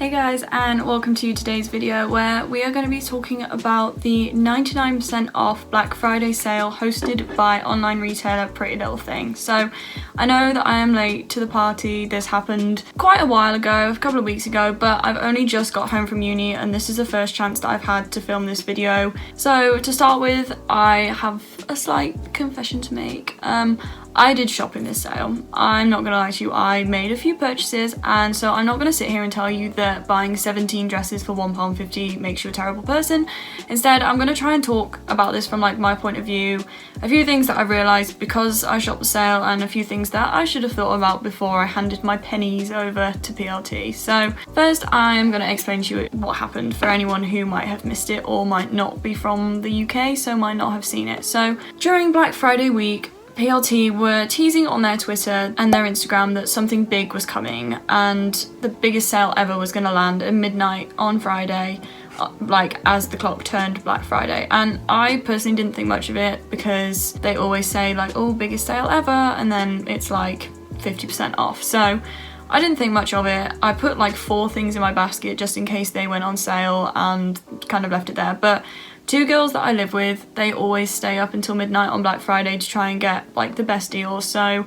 Hey guys, and welcome to today's video where we are going to be talking about the 99% off Black Friday sale hosted by online retailer PrettyLittleThing. So I know that I am late to the party. This happened quite a while ago, a couple of weeks ago, but I've only just got home from uni and this is the first chance that I've had to film this video. So to start with, I have a slight confession to make. I did shop in this sale. I'm not gonna lie to you, I made a few purchases, and so I'm not gonna sit here and tell you that buying 17 dresses for £1.50 makes you a terrible person. Instead, I'm gonna try and talk about this from like my point of view, a few things that I realised because I shopped the sale and a few things that I should have thought about before I handed my pennies over to PLT. So first, I'm gonna explain to you what happened for anyone who might have missed it or might not be from the UK, so might not have seen it. So during Black Friday week, PLT were teasing on their Twitter and their Instagram that something big was coming and the biggest sale ever was going to land at midnight on Friday, like as the clock turned Black Friday. And I personally didn't think much of it because they always say like, oh, biggest sale ever, and then it's like 50% off. So I didn't think much of it. I put like 4 things in my basket just in case they went on sale and kind of left it there. But 2 girls that I live with, they always stay up until midnight on Black Friday to try and get like the best deals. So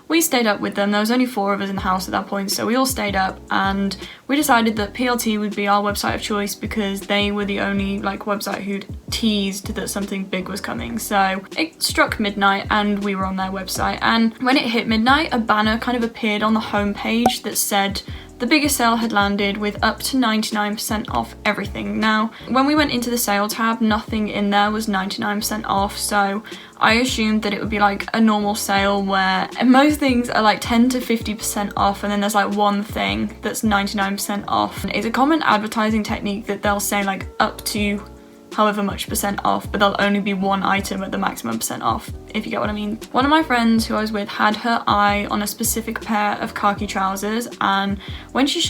we stayed up with them. There was only 4 of us in the house at that point, so we all stayed up and we decided that PLT would be our website of choice because they were the only like website who'd teased that something big was coming. So it struck midnight and we were on their website, and when it hit midnight, a banner kind of appeared on the homepage that said the biggest sale had landed with up to 99% off everything. Now, when we went into the sale tab, nothing in there was 99% off, so I assumed that it would be like a normal sale where most things are like 10 to 50% off, and then there's like one thing that's 99% off. It's a common advertising technique that they'll say like up to however much % off, but there'll only be one item at the maximum % off, if you get what I mean. One of my friends who I was with had her eye on a specific pair of khaki trousers, and when she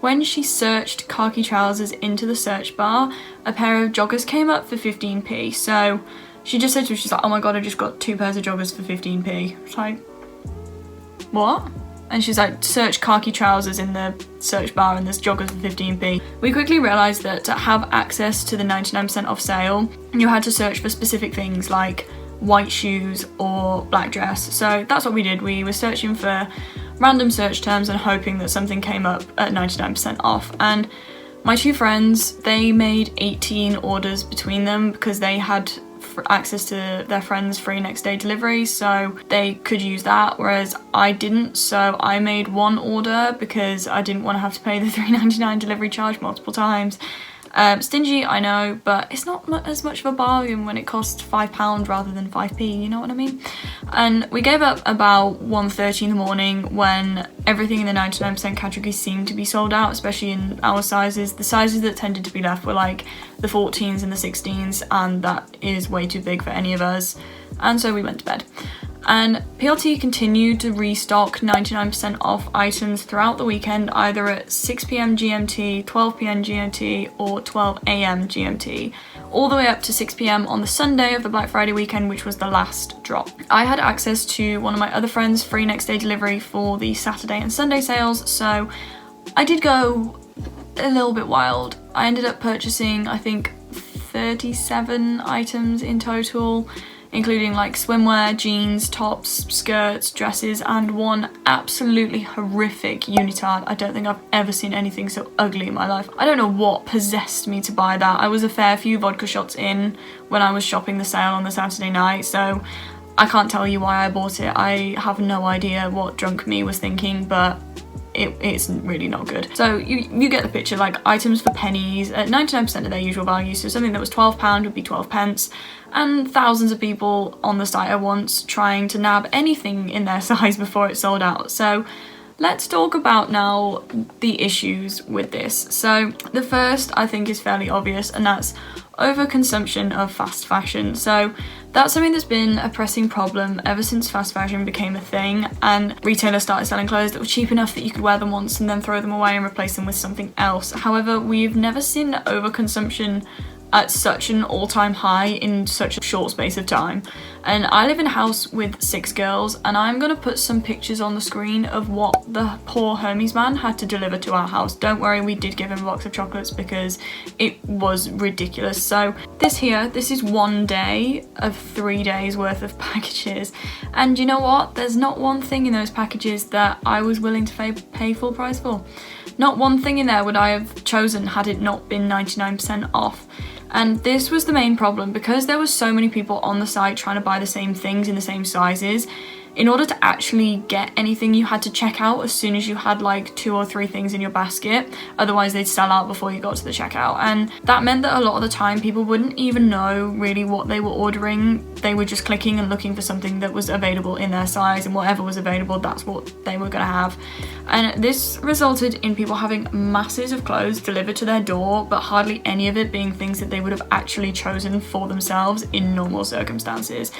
when she searched khaki trousers into the search bar, a pair of joggers came up for 15p. So she just said to me, she's like, oh my god, I just got 2 pairs of joggers for 15p. It's like, what? And she's like, search khaki trousers in the search bar and there's joggers for 15p. We quickly realised that to have access to the 99% off sale, you had to search for specific things like white shoes or black dress. So that's what we did. We were searching for random search terms and hoping that something came up at 99% off. And my 2 friends, they made 18 orders between them because they had access to their friends' free next day delivery, so they could use that, whereas I didn't. So I made 1 order because I didn't want to have to pay the £3.99 delivery charge multiple times. Stingy, I know, but it's not as much of a bargain when it costs £5 rather than 5p, you know what I mean? And we gave up about 1:30 in the morning when everything in the 99% category seemed to be sold out, especially in our sizes. The sizes that tended to be left were like the 14s and the 16s, and that is way too big for any of us. And so we went to bed. And PLT continued to restock 99% off items throughout the weekend, either at 6 PM GMT, 12 PM GMT, or 12 AM GMT, all the way up to 6 PM on the Sunday of the Black Friday weekend, which was the last drop. I had access to one of my other friends' free next day delivery for the Saturday and Sunday sales, so I did go a little bit wild. I ended up purchasing, I think, 37 items in total, including like swimwear, jeans, tops, skirts, dresses, and one absolutely horrific unitard. I don't think I've ever seen anything so ugly in my life. I don't know what possessed me to buy that. I was a fair few vodka shots in when I was shopping the sale on the Saturday night, so I can't tell you why I bought it. I have no idea what drunk me was thinking, but it's really not good. So you get the picture, like items for pennies at 99% of their usual value, so something that was £12 would be 12 pence, and thousands of people on the site at once trying to nab anything in their size before it sold out. So let's talk about now the issues with this. So the first, I think, is fairly obvious, and that's overconsumption of fast fashion. So that's something that's been a pressing problem ever since fast fashion became a thing and retailers started selling clothes that were cheap enough that you could wear them once and then throw them away and replace them with something else. However, we've never seen overconsumption at such an all-time high in such a short space of time. And I live in a house with 6 girls, and I'm gonna put some pictures on the screen of what the poor Hermes man had to deliver to our house. Don't worry, we did give him a box of chocolates because it was ridiculous. So this is 1 day of 3 days worth of packages, and you know what, there's not one thing in those packages that I was willing to pay full price for. Not one thing in there would I have chosen had it not been 99% off. And this was the main problem, because there were so many people on the site trying to buy the same things in the same sizes. In order to actually get anything, you had to check out as soon as you had like 2 or 3 things in your basket, otherwise they'd sell out before you got to the checkout. And that meant that a lot of the time people wouldn't even know really what they were ordering. They were just clicking and looking for something that was available in their size, and whatever was available, that's what they were gonna have. And this resulted in people having masses of clothes delivered to their door, but hardly any of it being things that they would have actually chosen for themselves in normal circumstances.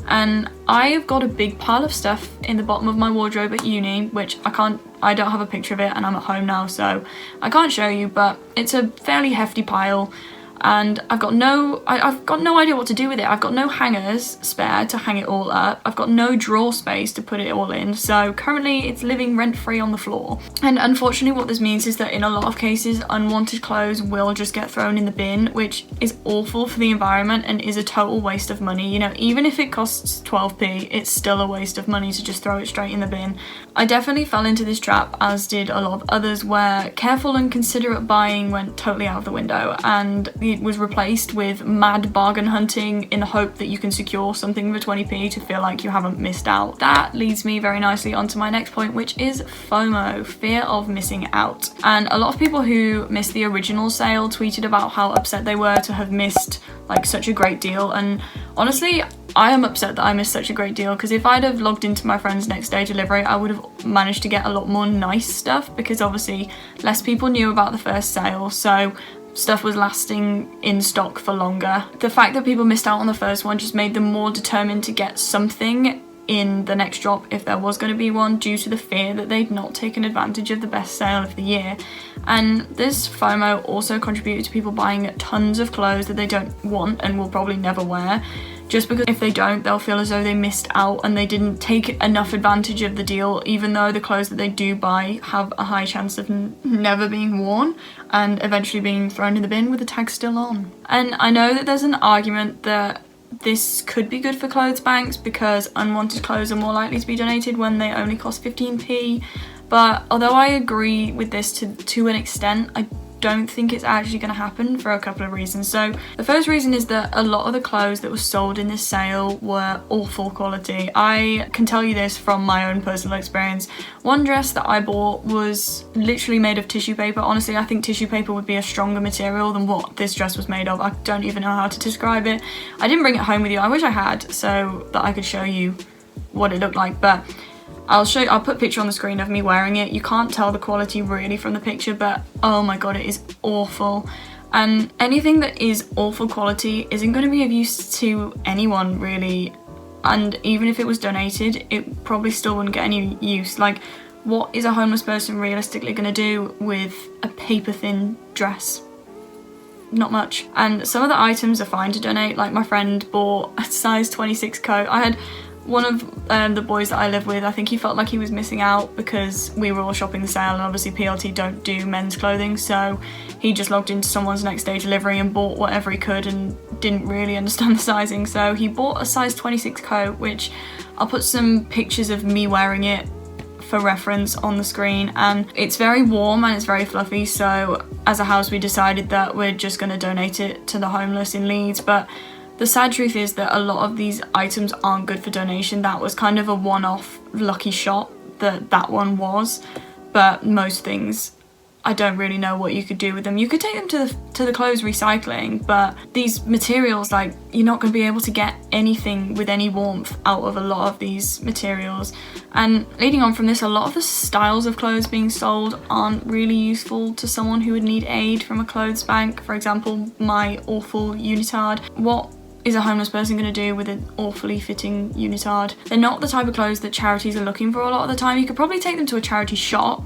And I have got a big pile of stuff in the bottom of my wardrobe at uni, which I don't have a picture of it, and I'm at home now, so I can't show you, but it's a fairly hefty pile. And I've got no idea what to do with it. I've got no hangers spare to hang it all up. I've got no drawer space to put it all in. So currently it's living rent-free on the floor. And unfortunately what this means is that in a lot of cases, unwanted clothes will just get thrown in the bin, which is awful for the environment and is a total waste of money. You know, even if it costs 12p, it's still a waste of money to just throw it straight in the bin. I definitely fell into this trap, as did a lot of others, where careful and considerate buying went totally out of the window, and it was replaced with mad bargain hunting in the hope that you can secure something for 20p to feel like you haven't missed out. That leads me very nicely onto my next point, which is FOMO, fear of missing out. And a lot of people who missed the original sale tweeted about how upset they were to have missed like such a great deal. And honestly, I am upset that I missed such a great deal, because if I'd have logged into my friend's next day delivery, I would have managed to get a lot more nice stuff, because obviously less people knew about the first sale, so stuff was lasting in stock for longer. The fact that people missed out on the first one just made them more determined to get something in the next drop if there was going to be one, due to the fear that they'd not taken advantage of the best sale of the year. And this FOMO also contributed to people buying tons of clothes that they don't want and will probably never wear, just because if they don't, they'll feel as though they missed out and they didn't take enough advantage of the deal, even though the clothes that they do buy have a high chance of never being worn and eventually being thrown in the bin with the tag still on. And I know that there's an argument that this could be good for clothes banks, because unwanted clothes are more likely to be donated when they only cost 15p, but although I agree with this to an extent, I don't think it's actually going to happen for a couple of reasons. So the first reason is that a lot of the clothes that were sold in this sale were awful quality. I can tell you this from my own personal experience. One dress that I bought was literally made of tissue paper. Honestly, I think tissue paper would be a stronger material than what this dress was made of. I don't even know how to describe it. I didn't bring it home with you. I wish I had, so that I could show you what it looked like, but I'll put a picture on the screen of me wearing it. You can't tell the quality really from the picture, but oh my god, it is awful. And anything that is awful quality isn't going to be of use to anyone really. And even if it was donated, it probably still wouldn't get any use. Like, what is a homeless person realistically going to do with a paper thin dress? Not much. And some of the items are fine to donate. Like, my friend bought a size 26 coat. I had one of the boys that I live with, I think he felt like he was missing out because we were all shopping the sale, and obviously PLT don't do men's clothing, so he just logged into someone's next day delivery and bought whatever he could and didn't really understand the sizing. So he bought a size 26 coat, which I'll put some pictures of me wearing it for reference on the screen, and it's very warm and it's very fluffy. So as a house we decided that we're just going to donate it to the homeless in Leeds. But the sad truth is that a lot of these items aren't good for donation. That was kind of a one-off lucky shot that one was, but most things, I don't really know what you could do with them. You could take them to the clothes recycling, but these materials, like, you're not going to be able to get anything with any warmth out of a lot of these materials. And leading on from this, a lot of the styles of clothes being sold aren't really useful to someone who would need aid from a clothes bank. For example, my awful unitard. What is a homeless person going to do with an awfully fitting unitard? They're not the type of clothes that charities are looking for a lot of the time. You could probably take them to a charity shop,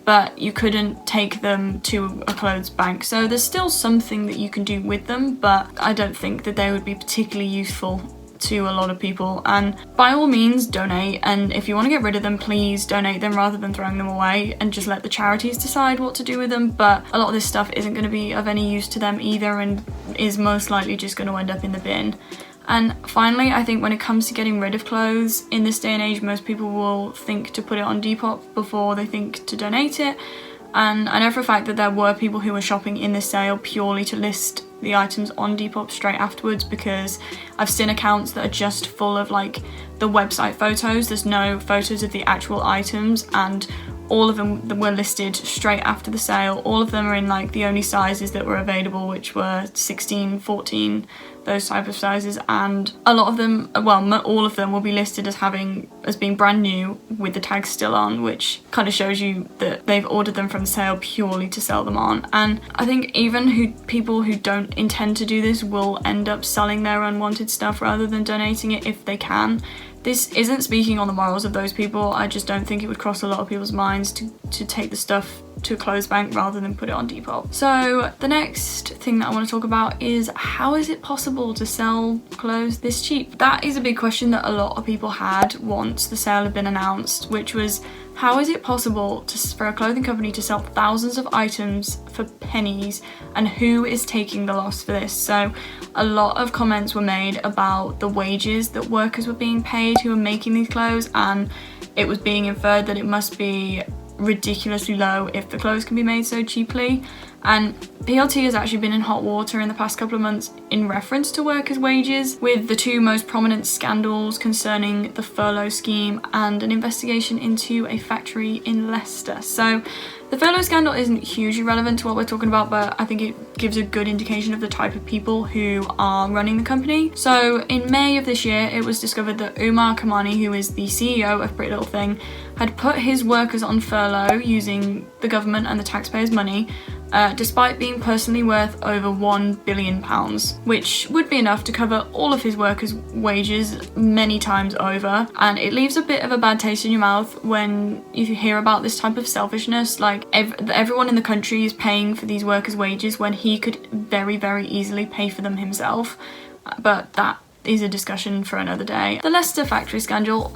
but you couldn't take them to a clothes bank. So there's still something that you can do with them, but I don't think that they would be particularly useful to a lot of people. And by all means, donate, and if you want to get rid of them, please donate them rather than throwing them away, and just let the charities decide what to do with them. But a lot of this stuff isn't going to be of any use to them either, and is most likely just going to end up in the bin. And finally, I think when it comes to getting rid of clothes in this day and age, most people will think to put it on Depop before they think to donate it. And I know for a fact that there were people who were shopping in this sale purely to list the items on Depop straight afterwards, because I've seen accounts that are just full of like the website photos. There's no photos of the actual items, and all of them were listed straight after the sale. All of them are in like the only sizes that were available, which were 16, 14, those type of sizes, and a lot of them, well, all of them will be listed as being brand new with the tags still on, which kind of shows you that they've ordered them from the sale purely to sell them on. And I think even people who don't intend to do this will end up selling their unwanted stuff rather than donating it if they can. This isn't speaking on the morals of those people. I just don't think it would cross a lot of people's minds to take the stuff to a clothes bank rather than put it on Depop. So the next thing that I want to talk about is, how is it possible to sell clothes this cheap? That is a big question that a lot of people had once the sale had been announced, which was, how is it possible for a clothing company to sell thousands of items for pennies, and who is taking the loss for this? So a lot of comments were made about the wages that workers were being paid who were making these clothes, and it was being inferred that it must be ridiculously low if the clothes can be made so cheaply. And PLT has actually been in hot water in the past couple of months in reference to workers' wages, with the two most prominent scandals concerning the furlough scheme and an investigation into a factory in Leicester. So the furlough scandal isn't hugely relevant to what we're talking about, but I think it gives a good indication of the type of people who are running the company. So in May of this year, it was discovered that Umar Kamani, who is the CEO of PrettyLittleThing, had put his workers on furlough using the government and the taxpayers' money, despite being personally worth over £1 billion, which would be enough to cover all of his workers' wages many times over. And it leaves a bit of a bad taste in your mouth when you hear about this type of selfishness. Like, everyone in the country is paying for these workers' wages when he could very, very easily pay for them himself. But that is a discussion for another day. The Leicester factory scandal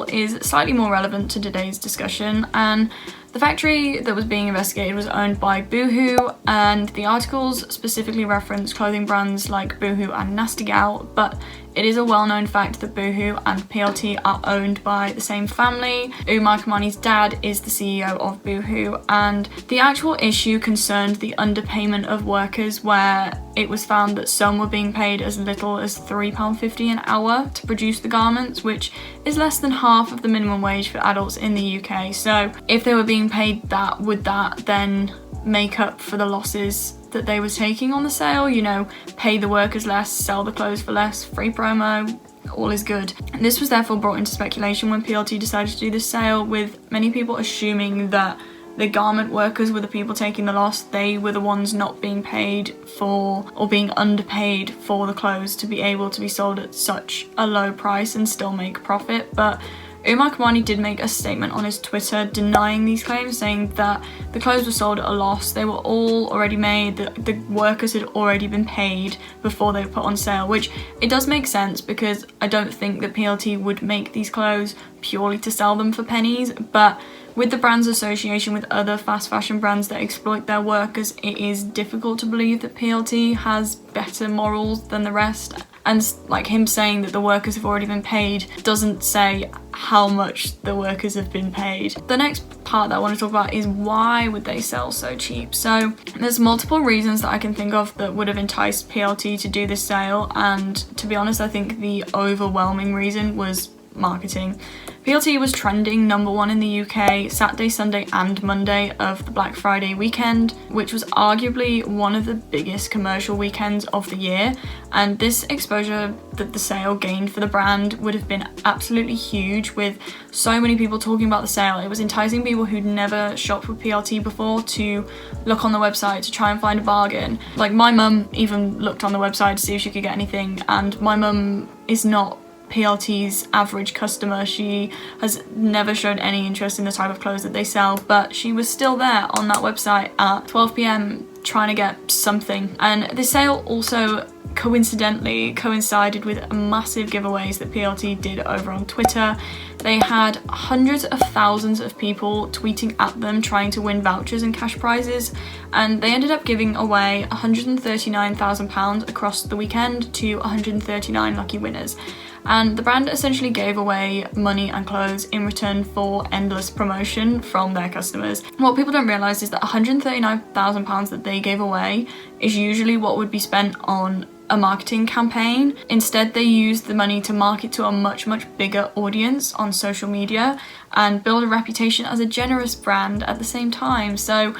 is slightly more relevant to today's discussion, and the factory that was being investigated was owned by Boohoo, and the articles specifically reference clothing brands like Boohoo and Nasty Gal, but it is a well-known fact that Boohoo and PLT are owned by the same family. Umar Kamani's dad is the CEO of Boohoo, and the actual issue concerned the underpayment of workers, where it was found that some were being paid as little as £3.50 an hour to produce the garments, which is less than half of the minimum wage for adults in the UK. So if they were being paid that, would that then make up for the losses that they were taking on the sale? You know, pay the workers less, sell the clothes for less, free promo, all is good. And this was therefore brought into speculation when PLT decided to do this sale, with many people assuming that the garment workers were the people taking the loss. They were the ones not being paid for, or being underpaid for, the clothes to be able to be sold at such a low price and still make profit. But Umar Kamani did make a statement on his Twitter denying these claims, saying that the clothes were sold at a loss. They were all already made, the workers had already been paid before they were put on sale, which it does make sense, because I don't think that PLT would make these clothes purely to sell them for pennies. But with the brand's association with other fast fashion brands that exploit their workers, it is difficult to believe that PLT has better morals than the rest. And like, him saying that the workers have already been paid doesn't say how much the workers have been paid. The next part that I want to talk about is, why would they sell so cheap? So there's multiple reasons that I can think of that would have enticed PLT to do this sale, and to be honest, I think the overwhelming reason was marketing. PLT was trending #1 in the UK Saturday, Sunday and Monday of the Black Friday weekend, which was arguably one of the biggest commercial weekends of the year, and this exposure that the sale gained for the brand would have been absolutely huge, with so many people talking about the sale. It was enticing people who'd never shopped with PLT before to look on the website to try and find a bargain. Like, my mum even looked on the website to see if she could get anything, and my mum is not PLT's average customer. She has never shown any interest in the type of clothes that they sell, but she was still there on that website at 12 p.m. trying to get something. And the sale also coincidentally coincided with massive giveaways that PLT did over on Twitter. They had hundreds of thousands of people tweeting at them trying to win vouchers and cash prizes, and they ended up giving away £139,000 across the weekend to 139 lucky winners. And the brand essentially gave away money and clothes in return for endless promotion from their customers. What people don't realise is that £139,000 that they gave away is usually what would be spent on a marketing campaign. Instead, they used the money to market to a much bigger audience on social media and build a reputation as a generous brand at the same time. So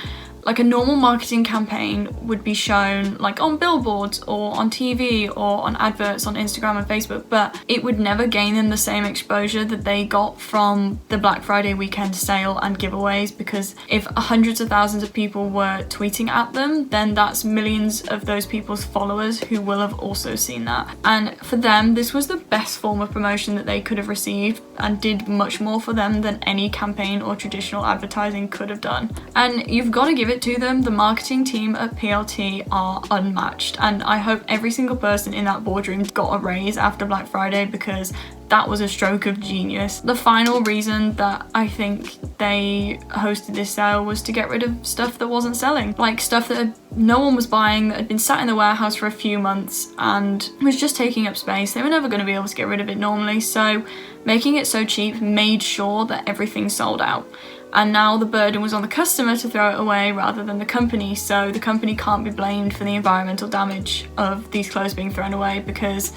like a normal marketing campaign would be shown like on billboards or on TV or on adverts on Instagram and Facebook, but it would never gain them the same exposure that they got from the Black Friday weekend sale and giveaways, because if hundreds of thousands of people were tweeting at them, then that's millions of those people's followers who will have also seen that. And for them, this was the best form of promotion that they could have received and did much more for them than any campaign or traditional advertising could have done. And you've got to give it to them. The marketing team at PLT are unmatched, and I hope every single person in that boardroom got a raise after Black Friday, because that was a stroke of genius. The final reason that I think they hosted this sale was to get rid of stuff that wasn't selling, like stuff that no one was buying, that had been sat in the warehouse for a few months and was just taking up space. They were never going to be able to get rid of it normally, so making it so cheap made sure that everything sold out. And now the burden was on the customer to throw it away rather than the company, so the company can't be blamed for the environmental damage of these clothes being thrown away, because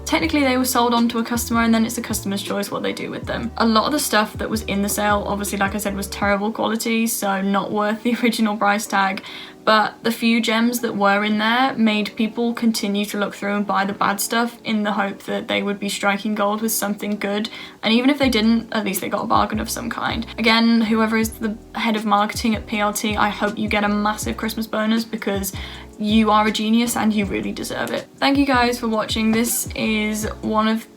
technically they were sold on to a customer and then it's the customer's choice what they do with them. A lot of the stuff that was in the sale, obviously, like I said, was terrible quality, so not worth the original price tag. But the few gems that were in there made people continue to look through and buy the bad stuff in the hope that they would be striking gold with something good. And even if they didn't, at least they got a bargain of some kind. Again, whoever is the head of marketing at PLT, I hope you get a massive Christmas bonus, because you are a genius and you really deserve it. Thank you guys for watching. This is one of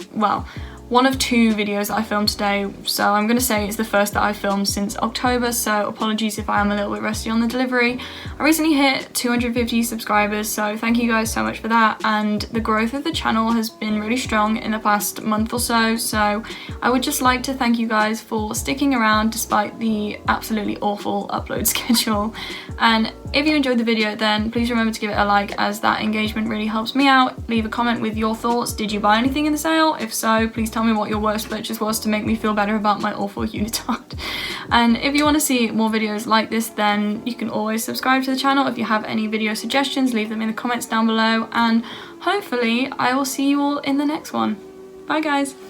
two videos that I filmed today, so I'm gonna say it's the first that I've filmed since October, so apologies if I am a little bit rusty on the delivery. I recently hit 250 subscribers, so thank you guys so much for that, and the growth of the channel has been really strong in the past month or so, so I would just like to thank you guys for sticking around despite the absolutely awful upload schedule. And if you enjoyed the video, then please remember to give it a like, as that engagement really helps me out. Leave a comment with your thoughts. Did you buy anything in the sale? If so, please tell me what your worst purchase was to make me feel better about my awful unitard. And if you want to see more videos like this, then you can always subscribe to the channel. If you have any video suggestions, leave them in the comments down below, and hopefully I will see you all in the next one. Bye guys!